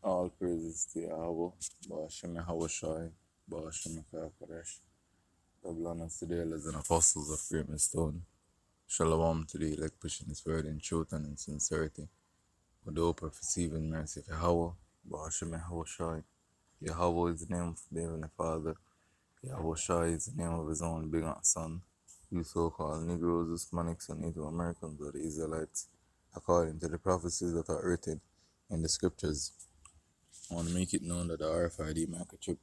All praises to Yahweh, Ba'ashem Yahushai, Ba'ashem Kakodesh, double honors to the elders and apostles of Great Stone. Shalom to the elect pushing his word in truth and in sincerity, with the hope of receiving mercy of Yahweh, Ba'ashem Yahushai. Yahweh is the name of the Heavenly Father, Yahushai is the name of his own begotten Son. You so-called Negroes, Hispanics, and Native Americans are the Israelites, according to the prophecies that are written in the scriptures. I want to make it known that the RFID microchip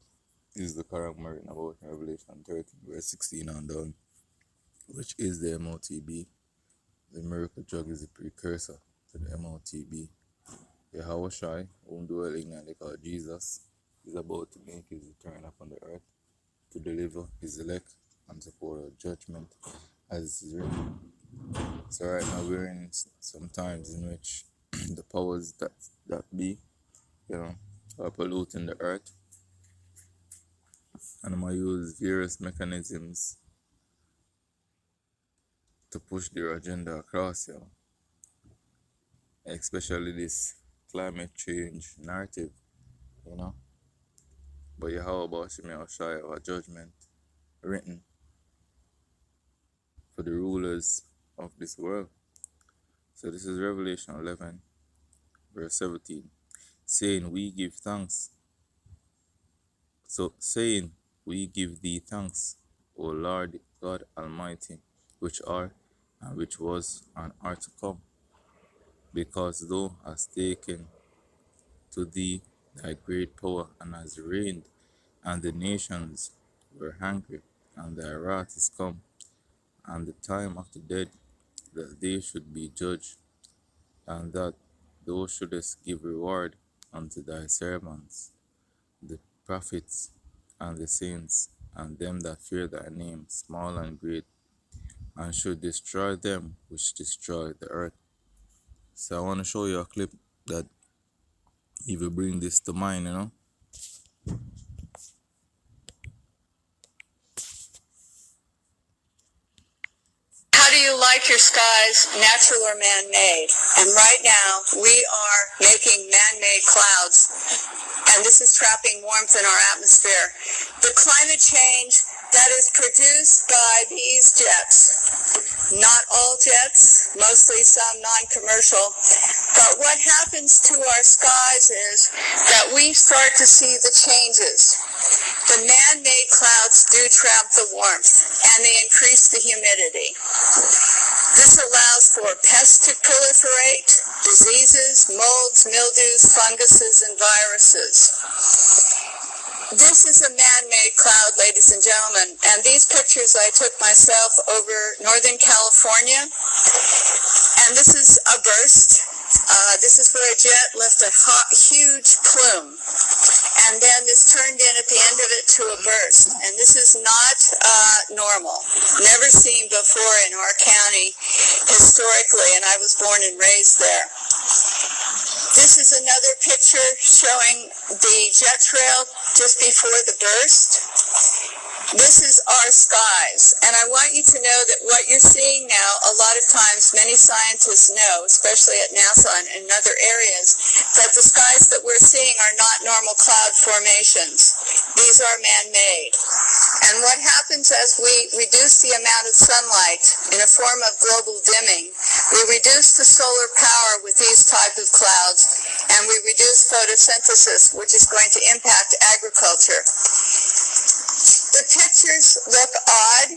is the correct written about in Revelation 13, verse 16 on down, which is the MOTB. The miracle drug is a precursor to the MOTB. Yahweh Shai, whom the world ignorantly call Jesus, is about to make his return upon the earth to deliver his elect and support of judgment, as is written. So right now we're in some times in which the powers that be, are polluting the earth, and I'm going to use various mechanisms to push their agenda across, especially this climate change narrative, But Yahweh Ba'ashem Shai of a judgment written for the rulers of this world. So this is Revelation 11, verse 17, saying, we give thee thanks, O Lord God Almighty, which are, and which was, and are to come, because thou hast taken to thee thy great power, and hast reigned, and the nations were hungry, and thy wrath is come, and the time of the dead, that they should be judged, and that thou shouldest give reward unto thy servants, the prophets, and the saints, and them that fear thy name, small and great, and should destroy them which destroy the earth. So I want to show you a clip that if you bring this to mind, How do you like your skies, natural or man-made? And right now, we are making man-made clouds, and this is trapping warmth in our atmosphere. The climate change that is produced by these jets, not all jets, mostly some non-commercial, but what happens to our skies is that we start to see the changes. The man-made clouds do trap the warmth, and they increase the humidity. This allows for pests to proliferate, diseases, molds, mildews, funguses, and viruses. This is a man-made cloud, ladies and gentlemen, and these pictures I took myself over Northern California, and this is a burst. This is where a jet left a huge plume, and then this turned in at the end of it to a burst, and this is not normal, never seen before in our county historically, and I was born and raised there. This is another picture showing the jet trail just before the burst. This is our skies, and I want you to know that what you're seeing now, a lot of times many scientists know, especially at NASA and in other areas, that the skies that we're seeing are not normal cloud formations. These are man-made. And what happens as we reduce the amount of sunlight in a form of global dimming, we reduce the solar power with these type of clouds, and we reduce photosynthesis, which is going to impact agriculture. The pictures look odd.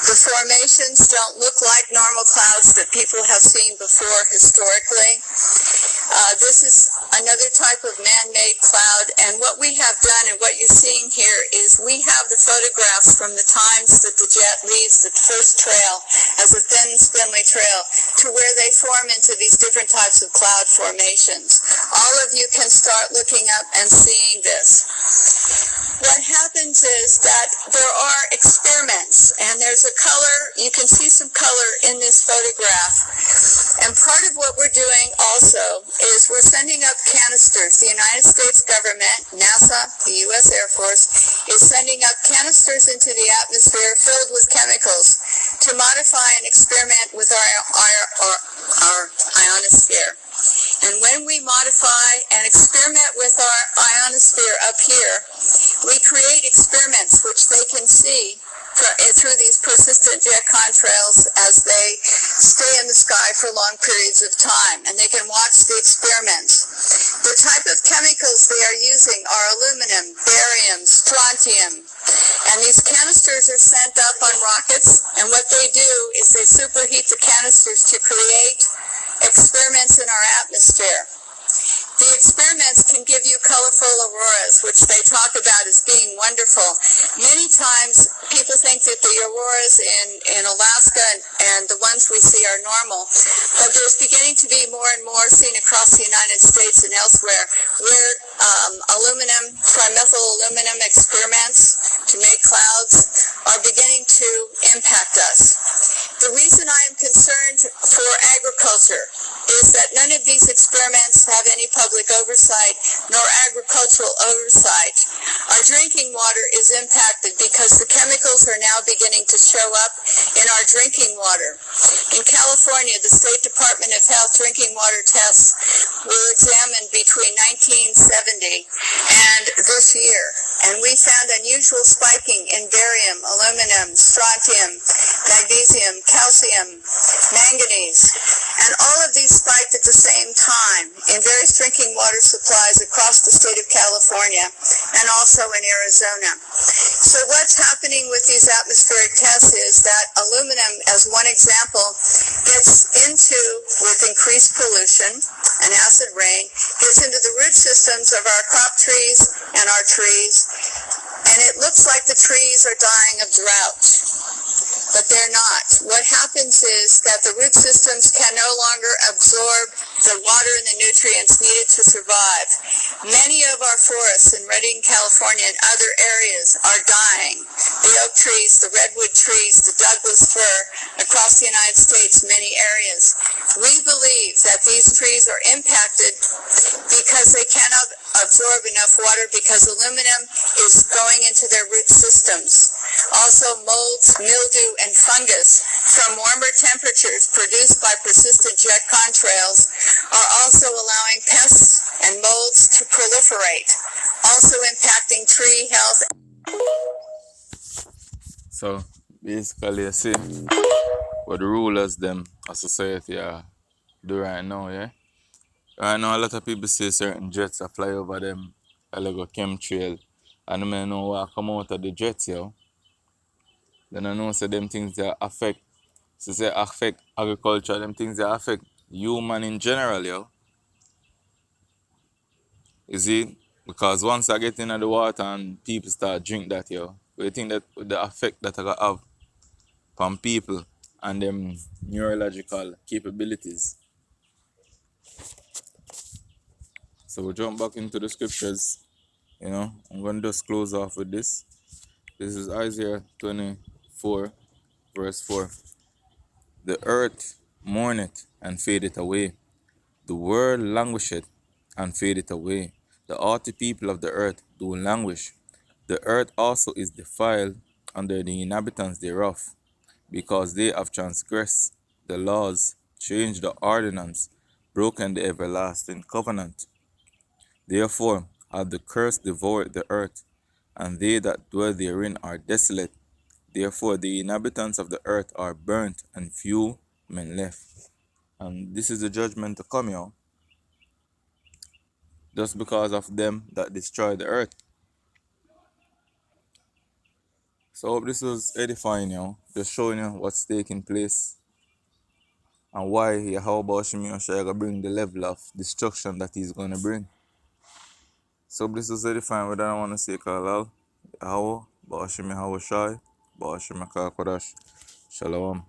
The formations don't look like normal clouds that people have seen before historically. This is another type of man-made cloud, and what we have done and what you're seeing here is we have the photographs from the times that the jet leaves the first trail as a thin, spindly trail to where they form into these different types of cloud formations. All of you can start looking up and seeing this. What happens is that there are experiments, and there's a color, you can see some color in this photograph. And part of what we're doing also is we're sending up canisters. The United States government, NASA, the U.S. Air Force, is sending up canisters into the atmosphere filled with chemicals to modify and experiment with our ionosphere. And when we modify and experiment with our ionosphere up here, we create experiments which they can see through these persistent jet contrails as they stay in the sky for long periods of time, and they can watch the experiments. The type of chemicals they are using are aluminum, barium, strontium, and these canisters are sent up on rockets, and what they do is they superheat the canisters to create experiments in our atmosphere. The experiments can give you colorful auroras, which they talk about as being wonderful. Many times people think that the auroras in Alaska and the ones we see are normal, but there's beginning to be more and more seen across the United States and elsewhere where trimethyl aluminum experiments to make clouds are beginning to impact us. The reason I am concerned for agriculture is that none of these experiments have any public oversight nor agricultural oversight. Our drinking water is impacted because the chemicals are now beginning to show up in our drinking water. In California, the State Department of Health drinking water tests were examined between 1970 and this year, and we found unusual spiking in barium, aluminum, strontium, magnesium, calcium, manganese, and all of these spiked at the same time in various drinking water supplies across the state of California and also in Arizona. So what's happening with these atmospheric tests is that aluminum, as one example, gets into, with increased pollution and acid rain, gets into the root systems of our crop trees and our trees, and it looks like the trees are dying of drought. But they're not. What happens is that the root systems can no longer absorb the water and the nutrients needed to survive. Many of our forests in Redding, California and other areas are dying. The oak trees, the redwood trees, the Douglas fir across the United States, many areas. We believe that these trees are impacted because they cannot absorb enough water because aluminum is going into their root systems. Also, molds, mildew, and fungus from warmer temperatures produced by persistent jet contrails are also allowing pests and molds to proliferate, also impacting tree health. So basically, you see what the rulers them of society are do right now, yeah? Right now, a lot of people say certain jets are fly over them, a like a chemtrail, and I know what come out of the jets, yo. Then I know say them things that affect, so say affect agriculture, them things that affect human in general, yo. You see? Because once I get into the water and people start drink that, yo, we think that the effect that I got have on people and them neurological capabilities. So we jump back into the scriptures, you know. I'm going to just close off with this. This is Isaiah 24, verse 4. The earth mourneth and fadeth away. The world languisheth and fadeth away. The haughty people of the earth do languish. The earth also is defiled under the inhabitants thereof, because they have transgressed the laws, changed the ordinance, broken the everlasting covenant. Therefore hath the curse devoured the earth, and they that dwell therein are desolate. Therefore the inhabitants of the earth are burnt, and few men left. And this is the judgment to come, y'all. Just because of them that destroy the earth. So I hope this was edifying, y'all. Just showing you what's taking place and why Yahweh Shai gonna bring the level of destruction that he's gonna bring. So this was edifying. What I want to say, Kalal, Yahweh Shai, Shalom.